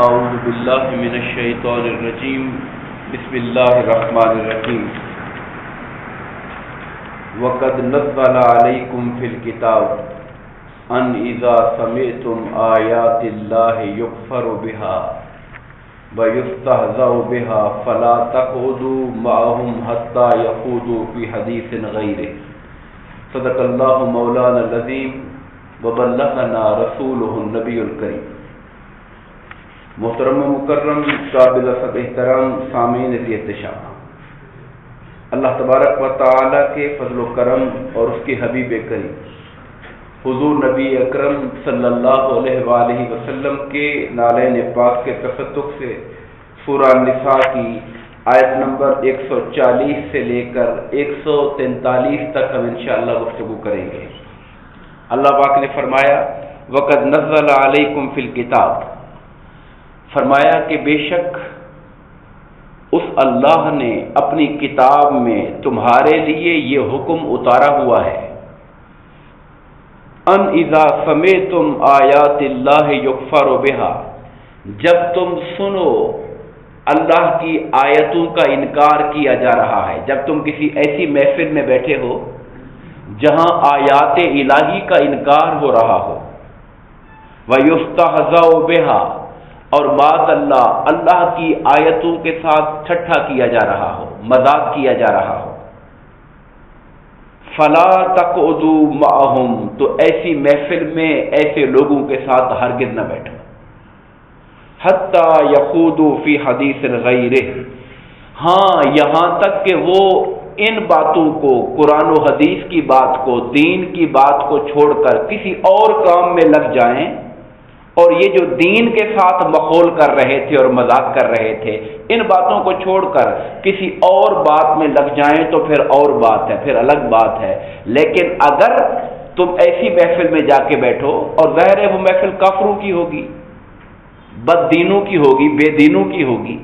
اعوذ باللہ من الشیطان الرجیم بسم اللہ الرحمن الرحیم وقد نزل علیکم فی الکتاب ان اذا سمعتم آیات اللہ یکفر بها ویستہزأ بها فلا تقعدوا معهم حتى یخوضوا فی حدیث غیرہ صدق اللہ مولانا العظیم وبلغنا رسولہ النبی الکریم۔ محترم و مکرم قابل احترام سامعین احتشام، اللہ تبارک و تعالی کے فضل و کرم اور اس کے حبیب کریم حضور نبی اکرم صلی اللہ علیہ وآلہ وسلم کے نالین پاک کے تصدق سے سورہ النساء کی آیت نمبر 140 سے لے کر 143 تک ہم انشاءاللہ گفتگو کریں گے۔ اللہ پاک نے فرمایا وقد نزل علیکم فی الکتاب، فرمایا کہ بے شک اس اللہ نے اپنی کتاب میں تمہارے لیے یہ حکم اتارا ہوا ہے، ان اذا سمعتم آیات اللہ یکفر بہا، جب تم سنو اللہ کی آیتوں کا انکار کیا جا رہا ہے، جب تم کسی ایسی محفل میں بیٹھے ہو جہاں آیات الہی کا انکار ہو رہا ہو، وَيُسْتَهْزَأُ بِهَا، اور بعد اللہ کی آیتوں کے ساتھ ٹھٹھا کیا جا رہا ہو، مذاق کیا جا رہا ہو، فلا تقعدوا معهم، تو ایسی محفل میں ایسے لوگوں کے ساتھ ہرگز نہ بیٹھو، حتی یخوضوا فی حدیث غیرہ، ہاں یہاں تک کہ وہ ان باتوں کو، قرآن و حدیث کی بات کو، دین کی بات کو چھوڑ کر کسی اور کام میں لگ جائیں، اور یہ جو دین کے ساتھ مخول کر رہے تھے اور مذاق کر رہے تھے، ان باتوں کو چھوڑ کر کسی اور بات میں لگ جائیں تو پھر اور بات ہے، پھر الگ بات ہے۔ لیکن اگر تم ایسی محفل میں جا کے بیٹھو، اور ظاہر ہے وہ محفل کافروں کی ہوگی، بد دینوں کی ہوگی، بے دینوں کی ہوگی،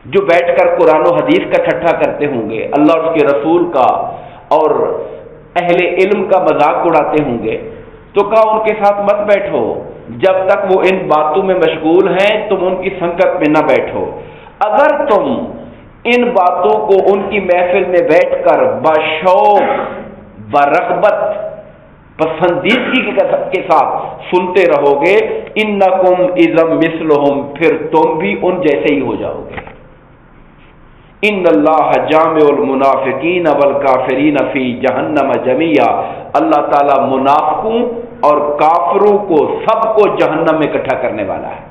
جو بیٹھ کر قرآن و حدیث کا ٹھٹھا کرتے ہوں گے، اللہ اور اس کے رسول کا اور اہل علم کا مذاق اڑاتے ہوں گے، تو کہا ان کے ساتھ مت بیٹھو، جب تک وہ ان باتوں میں مشغول ہیں تم ان کی سنگت میں نہ بیٹھو۔ اگر تم ان باتوں کو ان کی محفل میں بیٹھ کر بشوق، برغبت، پسندیدگی کے ساتھ سنتے رہو گے، انکم اذا مثلہم، پھر تم بھی ان جیسے ہی ہو جاؤ گے۔ ان اللہ جامع المنافقین والکافرین فی جہنم جمیعا، اللہ تعالیٰ منافقوں اور کافروں کو سب کو جہنم میں اکٹھا کرنے والا ہے۔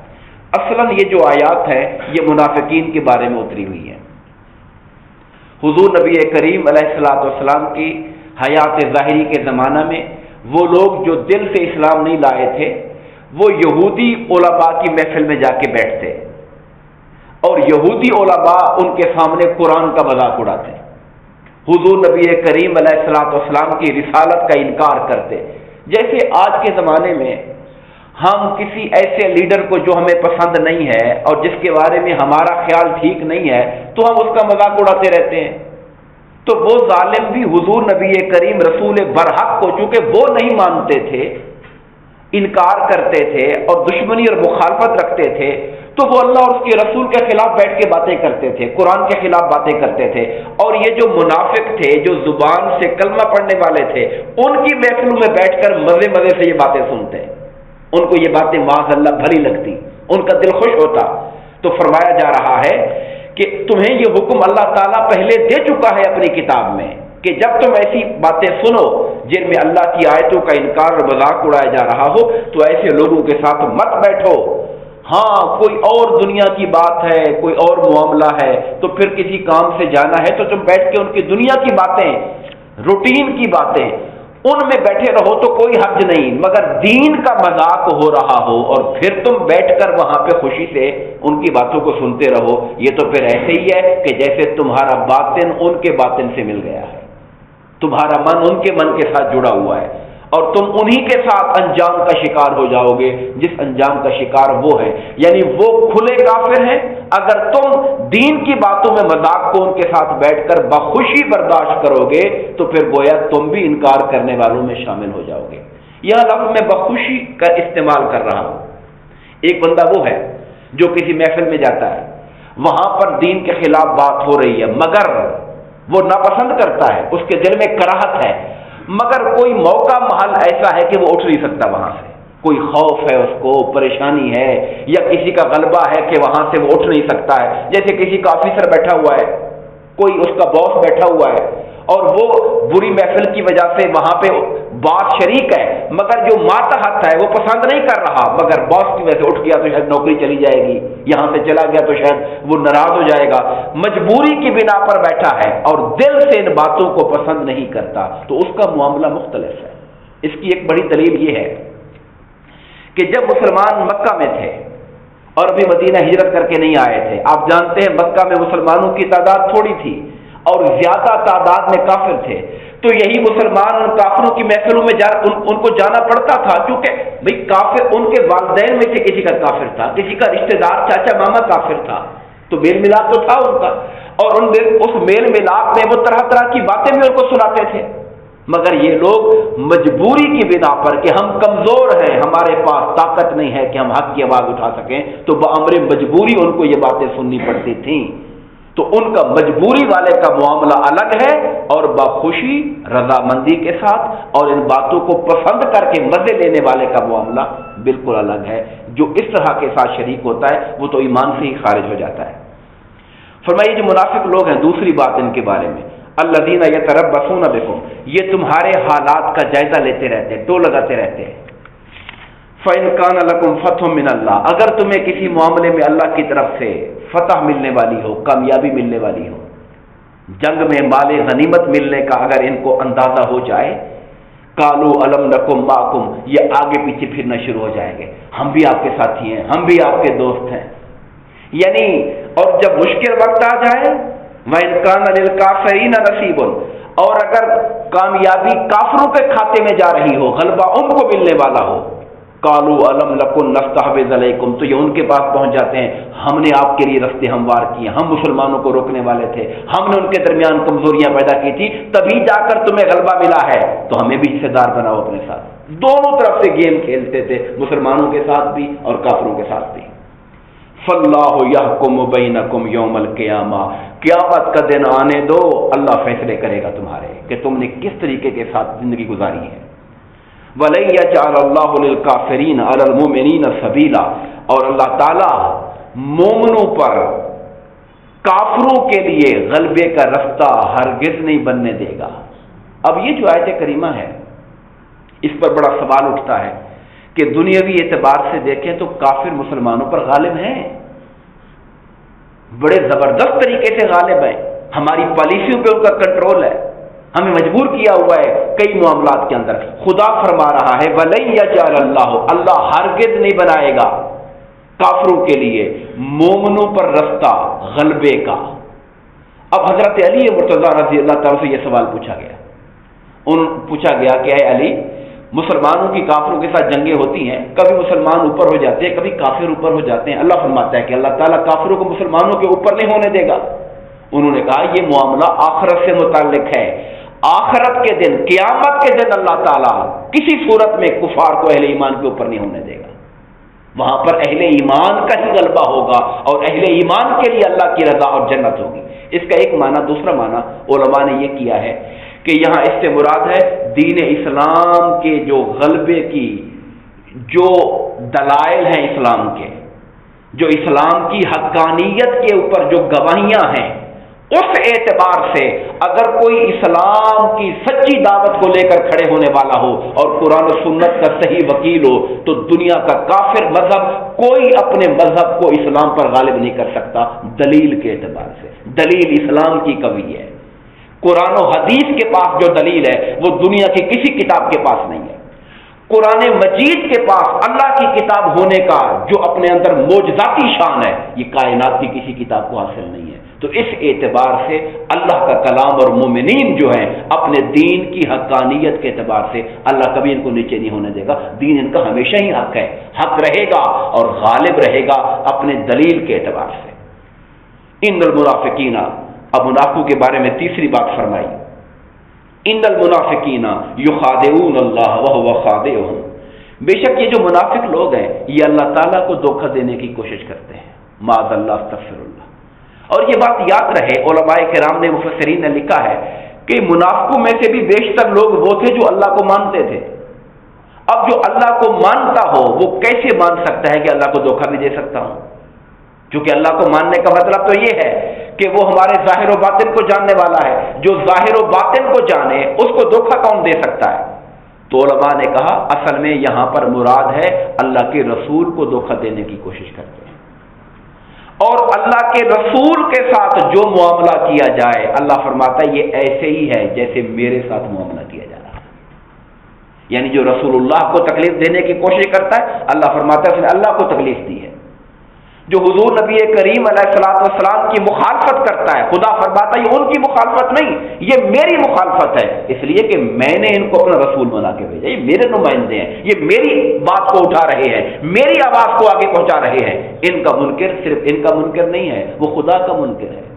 اصلاً یہ جو آیات ہے یہ منافقین کے بارے میں اتری ہوئی ہے۔ حضور نبی کریم علیہ الصلوۃ والسلام کی حیات ظاہری کے زمانہ میں وہ لوگ جو دل سے اسلام نہیں لائے تھے، وہ یہودی علماء کی محفل میں جا کے بیٹھتے، اور یہودی علماء ان کے سامنے قرآن کا مذاق اڑاتے، حضور نبی کریم علیہ الصلوۃ والسلام کی رسالت کا انکار کرتے۔ جیسے آج کے زمانے میں ہم کسی ایسے لیڈر کو جو ہمیں پسند نہیں ہے اور جس کے بارے میں ہمارا خیال ٹھیک نہیں ہے تو ہم اس کا مذاق اڑاتے رہتے ہیں، تو وہ ظالم بھی حضور نبی کریم رسول برحق کو چونکہ وہ نہیں مانتے تھے، انکار کرتے تھے اور دشمنی اور مخالفت رکھتے تھے، تو وہ اللہ اور اس کے رسول کے خلاف بیٹھ کے باتیں کرتے تھے، قرآن کے خلاف باتیں کرتے تھے۔ اور یہ جو منافق تھے، جو زبان سے کلمہ پڑھنے والے تھے، ان کی محفلوں میں بیٹھ کر مزے مزے سے یہ باتیں سنتے، ان کو یہ باتیں معاذ اللہ بھلی لگتی، ان کا دل خوش ہوتا۔ تو فرمایا جا رہا ہے کہ تمہیں یہ حکم اللہ تعالیٰ پہلے دے چکا ہے اپنی کتاب میں کہ جب تم ایسی باتیں سنو جن میں اللہ کی آیتوں کا انکار اور مذاق اڑایا جا رہا ہو تو ایسے لوگوں کے ساتھ مت بیٹھو۔ ہاں کوئی اور دنیا کی بات ہے، کوئی اور معاملہ ہے تو پھر کسی کام سے جانا ہے تو تم بیٹھ کے ان کی دنیا کی باتیں، روٹین کی باتیں، ان میں بیٹھے رہو تو کوئی حرج نہیں، مگر دین کا مذاق ہو رہا ہو اور پھر تم بیٹھ کر وہاں پہ خوشی سے ان کی باتوں کو سنتے رہو، یہ تو پھر ایسے ہی ہے کہ جیسے تمہارا باطن ان کے باطن سے مل گیا ہے، تمہارا من ان کے من کے ساتھ جڑا ہوا ہے، اور تم انہی کے ساتھ انجام کا شکار ہو جاؤ گے جس انجام کا شکار وہ ہے، یعنی وہ کھلے کافر ہیں۔ اگر تم دین کی باتوں میں مذاق کو ان کے ساتھ بیٹھ کر بخوشی برداشت کرو گے تو پھر گویا تم بھی انکار کرنے والوں میں شامل ہو جاؤ گے۔ یہاں لفظ میں بخوشی کا استعمال کر رہا ہوں۔ ایک بندہ وہ ہے جو کسی محفل میں جاتا ہے وہاں پر دین کے خلاف بات ہو رہی ہے مگر وہ ناپسند کرتا ہے، اس کے دل میں کراہت ہے، مگر کوئی موقع محل ایسا ہے کہ وہ اٹھ نہیں سکتا وہاں سے، کوئی خوف ہے، اس کو پریشانی ہے یا کسی کا غلبہ ہے کہ وہاں سے وہ اٹھ نہیں سکتا ہے، جیسے کسی کا آفیسر بیٹھا ہوا ہے، کوئی اس کا باس بیٹھا ہوا ہے اور وہ بری محفل کی وجہ سے وہاں پہ باس شریک ہے مگر جو ماتحت ہے وہ پسند نہیں کر رہا، مگر باس کی وجہ سے اٹھ گیا تو شاید نوکری چلی جائے گی، یہاں سے چلا گیا تو شاید وہ ناراض ہو جائے گا، مجبوری کی بنا پر بیٹھا ہے اور دل سے ان باتوں کو پسند نہیں کرتا، تو اس کا معاملہ مختلف ہے۔ اس کی ایک بڑی دلیل یہ ہے کہ جب مسلمان مکہ میں تھے اور ابھی مدینہ ہجرت کر کے نہیں آئے تھے، آپ جانتے ہیں مکہ میں مسلمانوں کی تعداد تھوڑی تھی اور زیادہ تعداد میں کافر تھے، تو یہی مسلمان ان کافروں کی محفلوں میں ان کو جانا پڑتا تھا، کیونکہ بھئی کافر ان کے والدین میں سے کسی کا کافر تھا، کسی کا رشتہ دار چاچا ماما کافر تھا، تو میل ملاپ تو تھا ان کا، اور اس میل ملاپ میں وہ طرح طرح کی باتیں بھی ان کو سناتے تھے، مگر یہ لوگ مجبوری کی بنا پر کہ ہم کمزور ہیں، ہمارے پاس طاقت نہیں ہے کہ ہم حق کی آواز اٹھا سکیں، تو بامر مجبوری ان کو یہ باتیں سننی پڑتی تھیں، تو ان کا مجبوری والے کا معاملہ الگ ہے اور بخوشی رضامندی کے ساتھ اور ان باتوں کو پسند کر کے مزے لینے والے کا معاملہ بالکل الگ ہے۔ جو اس طرح کے ساتھ شریک ہوتا ہے وہ تو ایمان سے ہی خارج ہو جاتا ہے۔ فرمائیے جو منافق لوگ ہیں، دوسری بات ان کے بارے میں، الذین یتربصون بکم، یہ تمہارے حالات کا جائزہ لیتے رہتے ہیں، ٹو لگاتے رہتے ہیں۔ فَإِنْ كَانَ لَكُمْ فَتْحٌ مِّنَ اللَّهِ، اگر تمہیں کسی معاملے میں اللہ کی طرف سے فتح ملنے والی ہو، کامیابی ملنے والی ہو، جنگ میں مال غنیمت ملنے کا اگر ان کو اندازہ ہو جائے، قَالُوا أَلَمْ نَكُن مَعَكُمْ، یہ آگے پیچھے پھرنا شروع ہو جائیں گے، ہم بھی آپ کے ساتھی ہیں، ہم بھی آپ کے دوست ہیں، یعنی اور جب مشکل وقت آ جائے، وَإِنْ كَانَ لِلْكَافِرِينَ نَصِيبٌ، اور اگر کامیابی کافروں کے کھاتے میں جا رہی ہو، غلبہ ان کو ملنے والا ہو، قالوا الم نکن نستحوذ علیکم، تو یہ ان کے پاس پہنچ جاتے ہیں، ہم نے آپ کے لیے رستے ہموار کیے، ہم مسلمانوں کو روکنے والے تھے، ہم نے ان کے درمیان کمزوریاں پیدا کی تھی، تبھی جا کر تمہیں غلبہ ملا ہے، تو ہمیں بھی حصے دار بناؤ اپنے ساتھ۔ دونوں طرف سے گیم کھیلتے تھے، مسلمانوں کے ساتھ بھی اور کافروں کے ساتھ بھی۔ فاللہ یحکم بینکم یوم القیامہ، قیامت کا دن آنے دو، اللہ فیصلے کرے گا تمہارے کہ تم نے کس طریقے کے ساتھ زندگی گزاری ہے۔ وَلَن يَجْعَلَ اللَّهُ لِلْكَافِرِينَ عَلَى الْمُؤْمِنِينَ سَبِيلًا، اور اللہ تعالیٰ مومنوں پر کافروں کے لیے غلبے کا رستہ ہرگز نہیں بننے دے گا۔ اب یہ جو آیت کریمہ ہے اس پر بڑا سوال اٹھتا ہے کہ دنیاوی اعتبار سے دیکھیں تو کافر مسلمانوں پر غالب ہیں، بڑے زبردست طریقے سے غالب ہیں، ہماری پالیسیوں پہ ان کا کنٹرول ہے، ہمیں مجبور کیا ہوا ہے کئی معاملات کے اندر۔ خدا فرما رہا ہے وَلَن يَجْعَلَ اللَّهُ، اللہ ہرگز نہیں بنائے گا کافروں کے لیے مومنوں پر رستہ غلبے کا۔ اب حضرت علی مرتضیٰ رضی اللہ تعالیٰ سے یہ سوال پوچھا گیا کہ اے علی، مسلمانوں کی کافروں کے ساتھ جنگیں ہوتی ہیں، کبھی مسلمان اوپر ہو جاتے ہیں، کبھی کافر اوپر ہو جاتے ہیں، اللہ فرماتا ہے کہ اللہ تعالیٰ کافروں کو مسلمانوں کے اوپر نہیں ہونے دے گا۔ انہوں نے کہا یہ معاملہ آخرت سے متعلق ہے، آخرت کے دن، قیامت کے دن اللہ تعالیٰ کسی صورت میں کفار کو اہل ایمان کے اوپر نہیں ہونے دے گا، وہاں پر اہل ایمان کا ہی غلبہ ہوگا اور اہل ایمان کے لیے اللہ کی رضا اور جنت ہوگی۔ اس کا ایک معنی، دوسرا معنی علماء نے یہ کیا ہے کہ یہاں اس سے مراد ہے دین اسلام کے جو غلبے کی جو دلائل ہیں اسلام کے، جو اسلام کی حقانیت کے اوپر جو گواہیاں ہیں، اس اعتبار سے اگر کوئی اسلام کی سچی دعوت کو لے کر کھڑے ہونے والا ہو اور قرآن و سنت کا صحیح وکیل ہو تو دنیا کا کافر مذہب کوئی اپنے مذہب کو اسلام پر غالب نہیں کر سکتا دلیل کے اعتبار سے۔ دلیل اسلام کی قوی ہے، قرآن و حدیث کے پاس جو دلیل ہے وہ دنیا کی کسی کتاب کے پاس نہیں ہے۔ قرآن مجید کے پاس اللہ کی کتاب ہونے کا جو اپنے اندر معجزاتی شان ہے، یہ کائنات کی کسی کتاب کو حاصل نہیں ہے۔ تو اس اعتبار سے اللہ کا کلام اور مومنین جو ہیں اپنے دین کی حقانیت کے اعتبار سے اللہ کبھی ان کو نیچے نہیں ہونے دے گا، دین ان کا ہمیشہ ہی حق ہے، حق رہے گا اور غالب رہے گا اپنے دلیل کے اعتبار سے۔ ان المنافقین، اب منافقوں کے بارے میں تیسری بات فرمائی، ان المنافقین یخادعون اللہ وہو خادعہم، بے شک یہ جو منافق لوگ ہیں یہ اللہ تعالیٰ کو دھوکہ دینے کی کوشش کرتے ہیں، معاذ اللہ، استغفر اللہ۔ اور یہ بات یاد رہے، علماء کرام نے، مفسرین نے لکھا ہے کہ منافقوں میں سے بھی بیشتر لوگ وہ تھے جو اللہ کو مانتے تھے۔ اب جو اللہ کو مانتا ہو وہ کیسے مان سکتا ہے کہ اللہ کو دھوکہ بھی دے سکتا ہوں؟ کیونکہ اللہ کو ماننے کا مطلب تو یہ ہے کہ وہ ہمارے ظاہر و باطن کو جاننے والا ہے۔ جو ظاہر و باطن کو جانے اس کو دھوکہ کون دے سکتا ہے؟ تو علماء نے کہا اصل میں یہاں پر مراد ہے اللہ کے رسول کو دھوکہ دینے کی کوشش کرتے ہیں، اور اللہ کے رسول کے ساتھ جو معاملہ کیا جائے اللہ فرماتا ہے یہ ایسے ہی ہے جیسے میرے ساتھ معاملہ کیا جا رہا ہے۔ یعنی جو رسول اللہ کو تکلیف دینے کی کوشش کرتا ہے اللہ فرماتا ہے اس نے اللہ کو تکلیف دی ہے۔ جو حضور نبی کریم علیہ الصلوۃ والسلام کی مخالفت کرتا ہے خدا فرماتا ہے یہ ان کی مخالفت نہیں، یہ میری مخالفت ہے، اس لیے کہ میں نے ان کو اپنا رسول بنا کے بھیجا، یہ میرے نمائندے ہیں، یہ میری بات کو اٹھا رہے ہیں، میری آواز کو آگے پہنچا رہے ہیں۔ ان کا منکر صرف ان کا منکر نہیں ہے، وہ خدا کا منکر ہے۔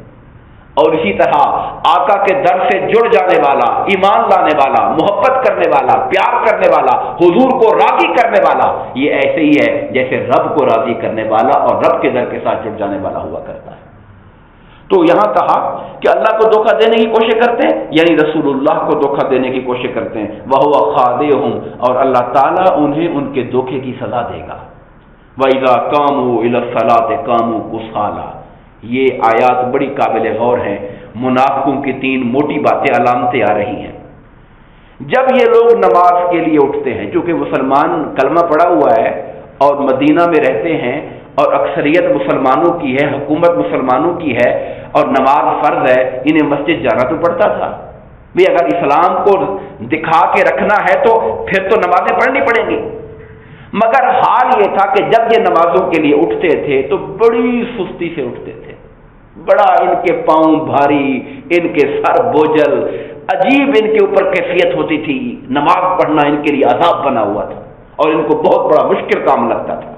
اور اسی طرح آقا کے در سے جڑ جانے والا، ایمان لانے والا، محبت کرنے والا، پیار کرنے والا، حضور کو راضی کرنے والا، یہ ایسے ہی ہے جیسے رب کو راضی کرنے والا اور رب کے در کے ساتھ جڑ جانے والا ہوا کرتا ہے۔ تو یہاں کہا کہ اللہ کو دھوکہ دینے کی کوشش کرتے ہیں، یعنی رسول اللہ کو دھوکہ دینے کی کوشش کرتے ہیں، وَهُوَ خَادِعُهُمْ، اور اللہ تعالیٰ انہیں ان کے دھوکے کی سزا دے گا۔ وَإِذَا قَامُوا إِلَى الصَّلَاةِ قَامُوا كُسَالَىٰ، یہ آیات بڑی قابل غور ہیں۔ منافقوں کی تین موٹی باتیں، علامتیں آ رہی ہیں۔ جب یہ لوگ نماز کے لیے اٹھتے ہیں، چونکہ مسلمان کلمہ پڑھا ہوا ہے اور مدینہ میں رہتے ہیں اور اکثریت مسلمانوں کی ہے، حکومت مسلمانوں کی ہے اور نماز فرض ہے، انہیں مسجد جانا تو پڑتا تھا۔ بھئی اگر اسلام کو دکھا کے رکھنا ہے تو پھر تو نمازیں پڑھنی پڑیں گی، مگر حال یہ تھا کہ جب یہ نمازوں کے لیے اٹھتے تھے تو بڑی سستی سے اٹھتے تھے، بڑا ان کے پاؤں بھاری، ان کے سر بوجھل، عجیب ان کے اوپر کیفیت ہوتی تھی، نماز پڑھنا ان کے لیے عذاب بنا ہوا تھا اور ان کو بہت بڑا مشکل کام لگتا تھا۔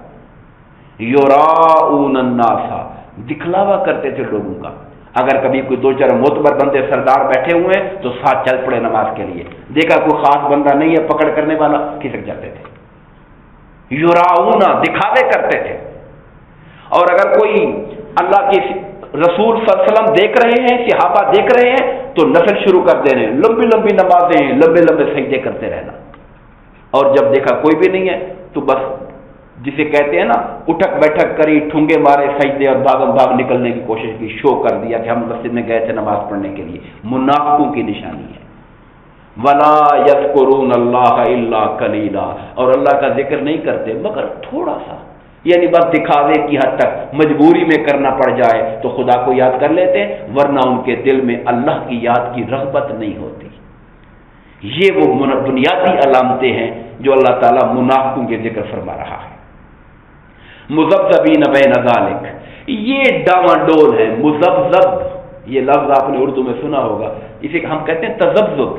یراؤن الناس، دکھلاوا کرتے تھے لوگوں کا۔ اگر کبھی کوئی دو چار معتبر بندے سردار بیٹھے ہوئے ہیں تو ساتھ چل پڑے نماز کے لیے، دیکھا کوئی خاص بندہ نہیں ہے پکڑ کرنے والا، کھسک جاتے تھے۔ یراؤن، دکھاوے کرتے تھے۔ اور اگر کوئی اللہ کی رسول صلی اللہ علیہ وسلم دیکھ رہے ہیں، صحابہ دیکھ رہے ہیں تو نفل شروع کر دینے، لمبی لمبی نمازیں، لمبے لمبے سجدے کرتے رہنا۔ اور جب دیکھا کوئی بھی نہیں ہے تو بس جسے کہتے ہیں نا اٹھک بیٹھک کری، ٹھونگے مارے سجدے اور بھاگم بھاگ نکلنے کی کوشش کی، شو کر دیا کہ ہم مسجد میں گئے تھے نماز پڑھنے کے لیے۔ منافقوں کی نشانی ہے۔ وَلَا يَذْكُرُونَ اللَّهَ إِلَّا قَلِيلًا، اور اللہ کا ذکر نہیں کرتے مگر تھوڑا سا، یعنی بس دکھاوے کی حد تک، مجبوری میں کرنا پڑ جائے تو خدا کو یاد کر لیتے ہیں، ورنہ ان کے دل میں اللہ کی یاد کی رغبت نہیں ہوتی۔ یہ وہ بنیادی علامتیں ہیں جو اللہ تعالیٰ منافقوں کے ذکر فرما رہا ہے۔ مذبذبین بین ذالک، یہ ڈاواڈول ہے۔ مذبذب، یہ لفظ آپ نے اردو میں سنا ہوگا، اسے ہم کہتے ہیں تذبذب،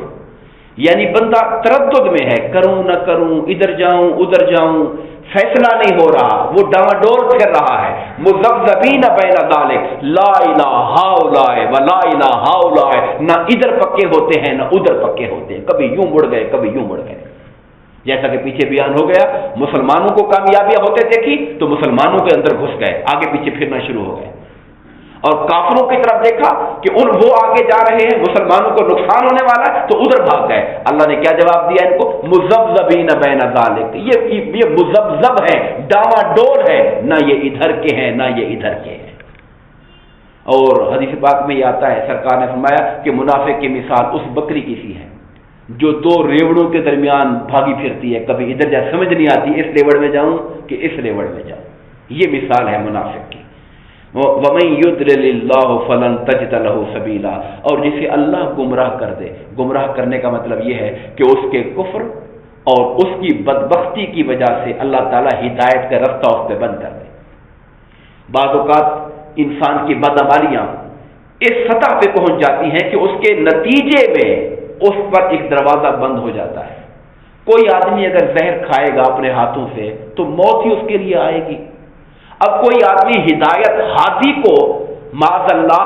یعنی بندہ تردد میں ہے، کروں نہ کروں، ادھر جاؤں ادھر جاؤں، فیصلہ نہیں ہو رہا، وہ ڈاواڈول پھر رہا ہے۔ مذبذبین بین ذالک، لا الہ ہؤلاء ولا الہ ہؤلاء، نہ ادھر پکے ہوتے ہیں نہ ادھر پکے ہوتے ہیں، کبھی یوں مڑ گئے کبھی یوں مڑ گئے۔ جیسا کہ پیچھے بیان ہو گیا، مسلمانوں کو کامیابیاں ہوتے دیکھی تو مسلمانوں کے اندر گھس گئے، آگے پیچھے پھرنا شروع ہو گئے، اور کافروں کی طرف دیکھا کہ وہ آگے جا رہے ہیں، مسلمانوں کو نقصان ہونے والا ہے تو ادھر بھاگ گئے۔ اللہ نے کیا جواب دیا ان کو؟ مذبذبین بین ذالک، یہ مذبذب ہے، ڈاواڈول ہے، نہ یہ ادھر کے ہیں نہ یہ ادھر کے ہیں۔ اور حدیث پاک میں یہ آتا ہے، سرکار نے فرمایا کہ منافق کی مثال اس بکری کی سی ہے جو دو ریوڑوں کے درمیان بھاگی پھرتی ہے، کبھی ادھر جا سمجھ نہیں آتی اس ریوڑ میں جاؤں کہ اس ریوڑ میں جاؤں۔ یہ مثال ہے منافق کی۔ وَمَن يُضْلِلِ اللَّهُ فَلَن تَجِدَ لَهُ سَبِيلًا، اور جسے اللہ گمراہ کر دے، گمراہ کرنے کا مطلب یہ ہے کہ اس کے کفر اور اس کی بدبختی کی وجہ سے اللہ تعالیٰ ہدایت کا رستہ اس پہ بند کر دے۔ بعض اوقات انسان کی بدعمالیاں اس سطح پہ پہنچ جاتی ہیں کہ اس کے نتیجے میں اس پر ایک دروازہ بند ہو جاتا ہے۔ کوئی آدمی اگر زہر کھائے گا اپنے ہاتھوں سے تو موت ہی اس کے لیے آئے گی۔ اب کوئی آدمی ہدایت ہادی کو معاذ اللہ